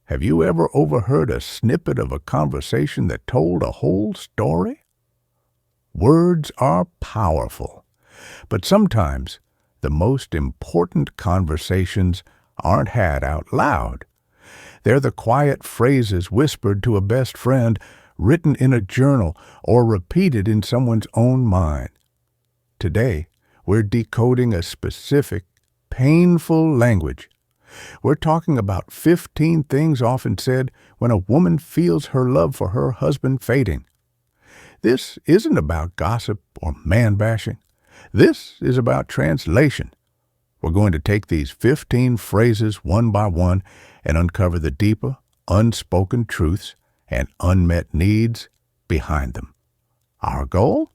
Have you ever overheard a snippet of a conversation that told a whole story? Words are powerful, but sometimes the most important conversations aren't had out loud. They're the quiet phrases whispered to a best friend, written in a journal, or repeated in someone's own mind. Today, we're decoding a specific, painful language. We're talking about 15 things often said when a woman feels her love for her husband fading. This isn't about gossip or man-bashing. This is about translation. We're going to take these 15 phrases one by one and uncover the deeper, unspoken truths and unmet needs behind them. Our goal?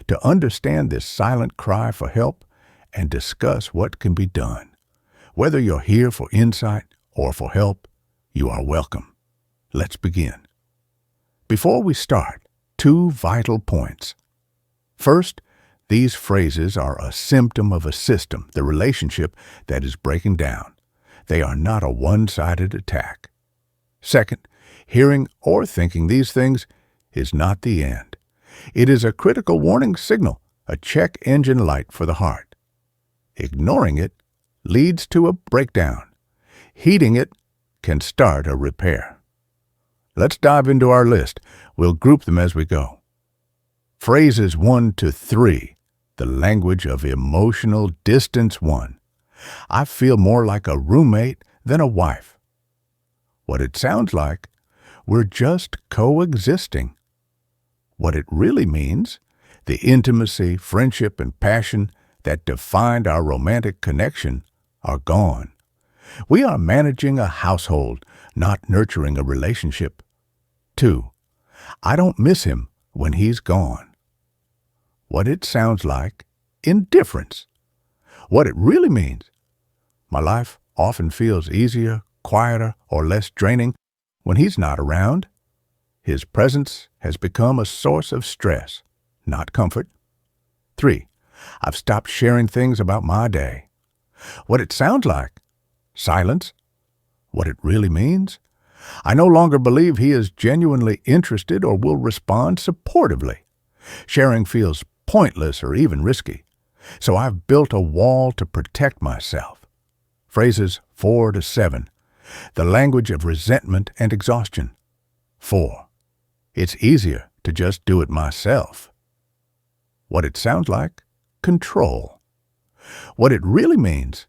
To understand this silent cry for help and discuss what can be done. Whether you're here for insight or for help, you are welcome. Let's begin. Before we start, 2 vital points. First, these phrases are a symptom of a system, the relationship that is breaking down. They are not a one-sided attack. Second, hearing or thinking these things is not the end. It is a critical warning signal, a check engine light for the heart. Ignoring it leads to a breakdown. Heeding it can start a repair. Let's dive into our list. We'll group them as we go. Phrases 1 to 3, the language of emotional distance 1. I feel more like a roommate than a wife. What it sounds like, we're just coexisting. What it really means, the intimacy, friendship, and passion that defined our romantic connection are gone. We are managing a household, not nurturing a relationship. 2. I don't miss him when he's gone. What it sounds like, indifference. What it really means, my life often feels easier, quieter, or less draining when he's not around. His presence has become a source of stress, not comfort. 3. I've stopped sharing things about my day. What it sounds like, silence. What it really means, I no longer believe he is genuinely interested or will respond supportively. Sharing feels pointless or even risky, so I've built a wall to protect myself. Phrases 4 to 7, the language of resentment and exhaustion. 4. It's easier to just do it myself. What it sounds like, control. What it really means,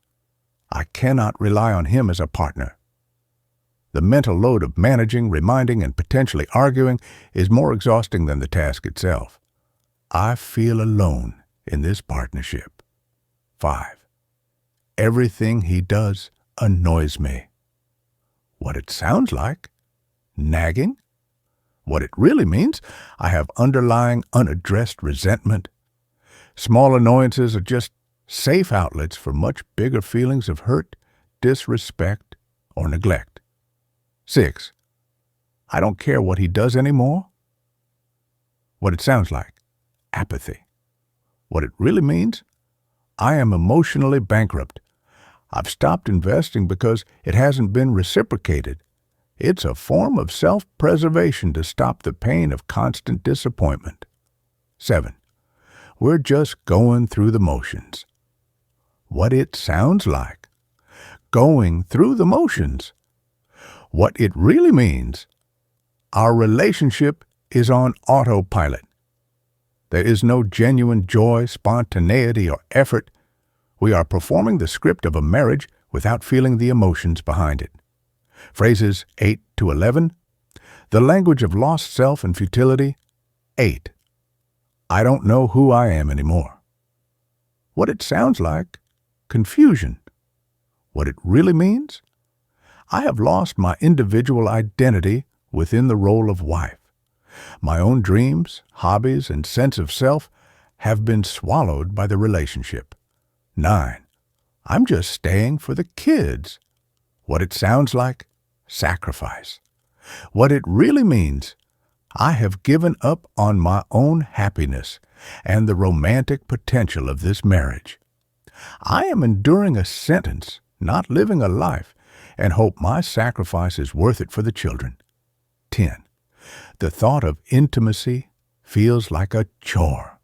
I cannot rely on him as a partner. The mental load of managing, reminding, and potentially arguing is more exhausting than the task itself. I feel alone in this partnership. 5. Everything he does annoys me. What it sounds like, nagging. What it really means, I have underlying unaddressed resentment. Small annoyances are just safe outlets for much bigger feelings of hurt, disrespect, or neglect. 6. I don't care what he does anymore. What it sounds like, apathy. What it really means, I am emotionally bankrupt. I've stopped investing because it hasn't been reciprocated. It's a form of self-preservation to stop the pain of constant disappointment. 7. We're just going through the motions. What it sounds like, going through the motions. What it really means, our relationship is on autopilot. There is no genuine joy, spontaneity, or effort. We are performing the script of a marriage without feeling the emotions behind it. Phrases 8 to 11, the language of lost self and futility. 8. I don't know who I am anymore. What it sounds like, confusion. What it really means, I have lost my individual identity within the role of wife. My own dreams, hobbies, and sense of self have been swallowed by the relationship. 9. I'm just staying for the kids. What it sounds like, sacrifice. What it really means, I have given up on my own happiness and the romantic potential of this marriage. I am enduring a sentence, not living a life, and hope my sacrifice is worth it for the children. 10. The thought of intimacy feels like a chore.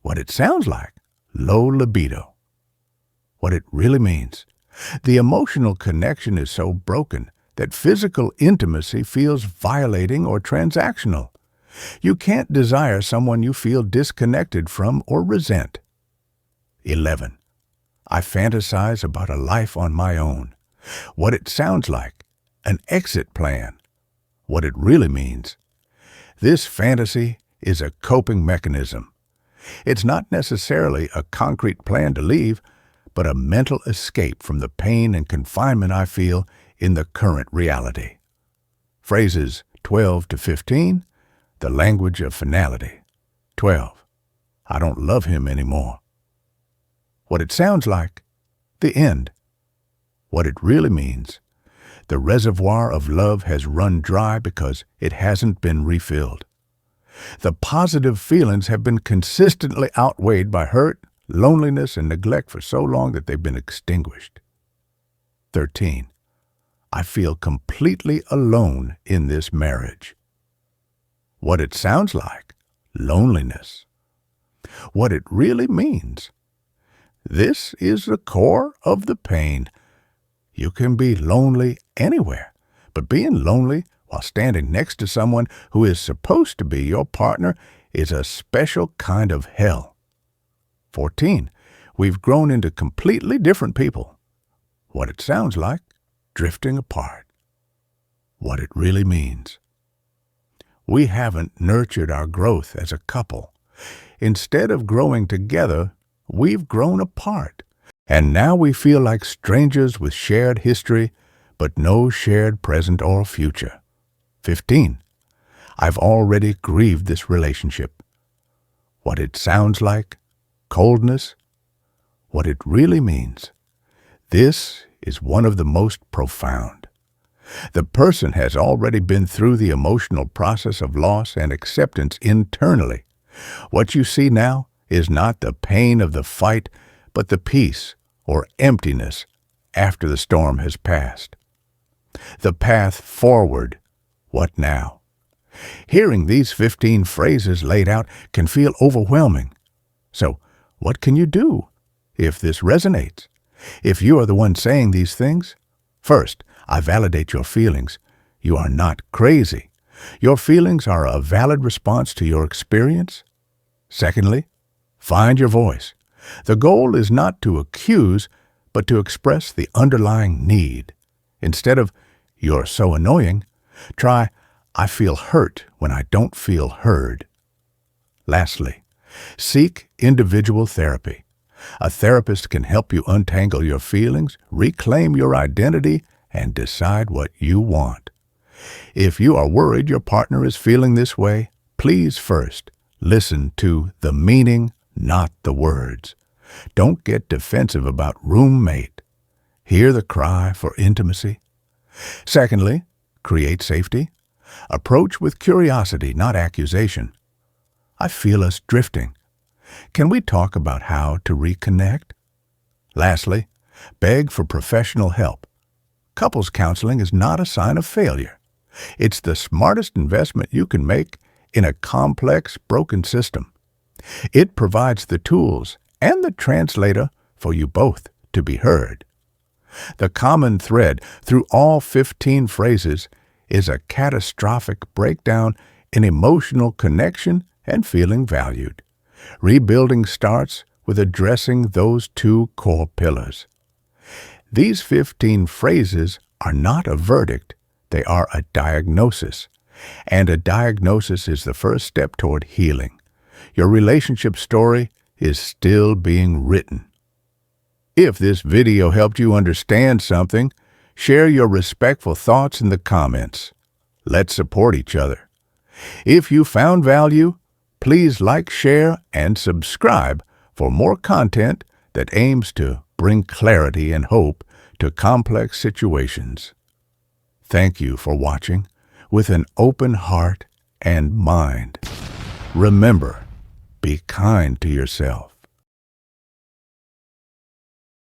What it sounds like, low libido. What it really means, the emotional connection is so broken that physical intimacy feels violating or transactional. You can't desire someone you feel disconnected from or resent. 11. I fantasize about a life on my own. What it sounds like, an exit plan. What it really means, this fantasy is a coping mechanism. It's not necessarily a concrete plan to leave, but a mental escape from the pain and confinement I feel in the current reality. Phrases 12 to 15, the language of finality. 12. I don't love him anymore. What it sounds like, the end. What it really means, the reservoir of love has run dry because it hasn't been refilled. The positive feelings have been consistently outweighed by hurt, loneliness, and neglect for so long that they've been extinguished. 13. I feel completely alone in this marriage. What it sounds like, loneliness. What it really means, this is the core of the pain. You can be lonely anywhere, but being lonely while standing next to someone who is supposed to be your partner is a special kind of hell. 14. We've grown into completely different people. What it sounds like, drifting apart. What it really means, we haven't nurtured our growth as a couple. Instead of growing together, we've grown apart. And now we feel like strangers with shared history, but no shared present or future. 15. I've already grieved this relationship. What it sounds like, coldness. What it really means, this is one of the most profound. The person has already been through the emotional process of loss and acceptance internally. What you see now is not the pain of the fight, but the peace or emptiness after the storm has passed. The path forward, what now? Hearing these 15 phrases laid out can feel overwhelming. So, what can you do if this resonates? If you are the one saying these things, first, I validate your feelings. You are not crazy. Your feelings are a valid response to your experience. Secondly, find your voice. The goal is not to accuse, but to express the underlying need. Instead of, you're so annoying, try, I feel hurt when I don't feel heard. Lastly, seek individual therapy. A therapist can help you untangle your feelings, reclaim your identity, and decide what you want. If you are worried your partner is feeling this way, please first listen to the meaning, not the words. Don't get defensive about roommate. Hear the cry for intimacy. Secondly, create safety. Approach with curiosity, not accusation. I feel us drifting. Can we talk about how to reconnect? Lastly, beg for professional help. Couples counseling is not a sign of failure. It's the smartest investment you can make in a complex, broken system. It provides the tools and the translator for you both to be heard. The common thread through all 15 phrases is a catastrophic breakdown in emotional connection and feeling valued. Rebuilding starts with addressing those two core pillars. These 15 phrases are not a verdict, they are a diagnosis. And a diagnosis is the first step toward healing. Your relationship story is still being written. If this video helped you understand something, share your respectful thoughts in the comments. Let's support each other. If you found value, please like, share, and subscribe for more content that aims to bring clarity and hope to complex situations. Thank you for watching with an open heart and mind. Remember, be kind to yourself.